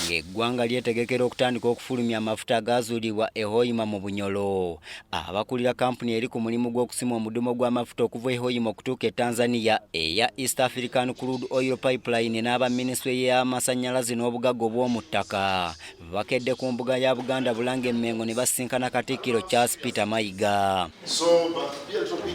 Ng'eggwanga lyetegekera okutandika okufulumya amafuta agaazuulibwa e Hoima mu Bunyolo. Abakulira kampuni eri ku mulimu gw'okusima omudumo gw'amafuta okuva e Hoima okutuuka e Tanzania eya East African Crude Oil Pipeline n'aba minisitule y'amasannyalaze n'obugagga obw'omu ttaka bakedde ku mbuga ya Buganda Bulange Mmengo ne basinkana Katikkiro Charles Peter Mayiga.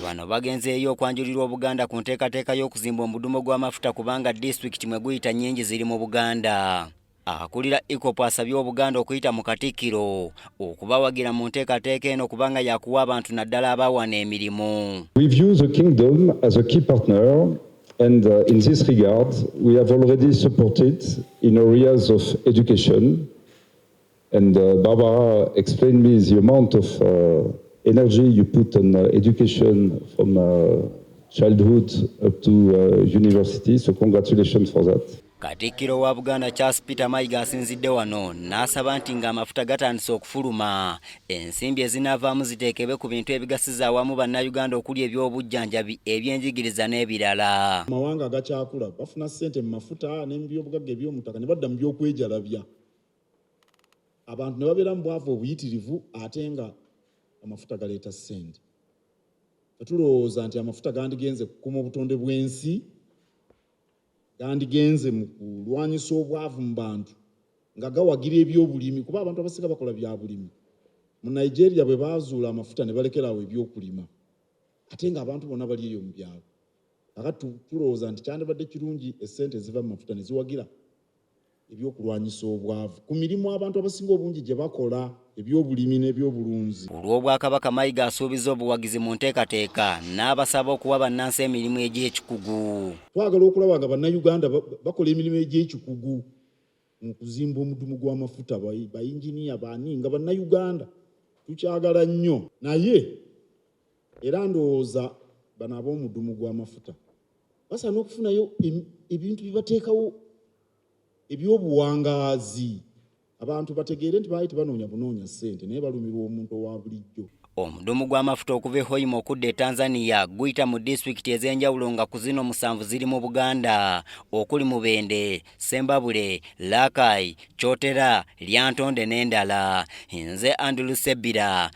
Bano bagenzeeyo okwanjulirwa Obuganda ku nteekateeka y'okuzimba omudumo gw'amafuta kubanga disitulikiti mwe guyita nnyingi ziri mu Buganda. Akulira EACOP asabye Obuganda okuyita mu Katikkiro okubawagira mu nteekateeka eno kubanga yakuwa abantu naddala abawana emirimu. We view the Kingdom as a key partner and in this regard we have already supported in areas of education and Barbara explained me the amount of energy you put on education from childhood up to university, so congratulations for that. Katikkiro wa Buganda Charles Peter Mayiga asinzidde wano n'asaba nti ng'amafuta gatandise okufuluma ensimbi ezinaavaamu ziteekebwe ku bintu ebigasiza awamu bannayuganda okuli eby'obujjanjabi ebyenjigiriza n'ebirala. Amawanga agakyakula bafuna ssente mu mafuta n'ebyobugagga eby'omutaka ne badda mu by'okwejalabya. Abantu ne babeera mu bwavu obuyitirivu ate nga amafuta galeeta ssente. Tulowooza nti amafuta gandigenze kukuuma obutonde bw'ensi, gandigenze mu kulwanyisa obwavu mu bantu nga gawagira ebyobulimi kuba abantu abasinga bakola bya bulimi. Mu Nigeria bwe baazuula amafuta ne balekerawo ebyokulima ate nga abantu bonna bali eyo mu byalo. Kakati tulowooza nti kyandibadde kirungi essente eziva mu mafuta ne ziwagira ebyokulwanyisa obwavu ku mirimu abantu abasinga obungi gye bakola ebyobulimi n'ebyobulunzi. Olw'Obwakabaka Mayiga asuubiza obuwagizi mu nteekateeka n'abasaba okuwa bannansi emirimu egy'ekikugu. Twagala okulaba nga bannayuganda bakola emirimu egy'ekikugu mu kuzimba omudumu gw'amafuta, bayinginiya baani nga bannayuganda tukyagala nnyo, naye era ndowooza bano ab'omudumu gw'amafuta basaana okufunayo ebintu bibateekawo ebyobuwangaazi abantu bategeere nti baayite banoonya ssente naye balumirwa omuntu owa bulijjo. Omudumu gw'amafuta okuva e Hoima okudda e Tanzania guyita mu disitulikiti ez'enjawulo nga ku zino 7 ziri mu Buganda okuli Mubende, Sembabule, Lakai, Kyotera, Lyantonde n'endala. Nze Andrew Sebbira.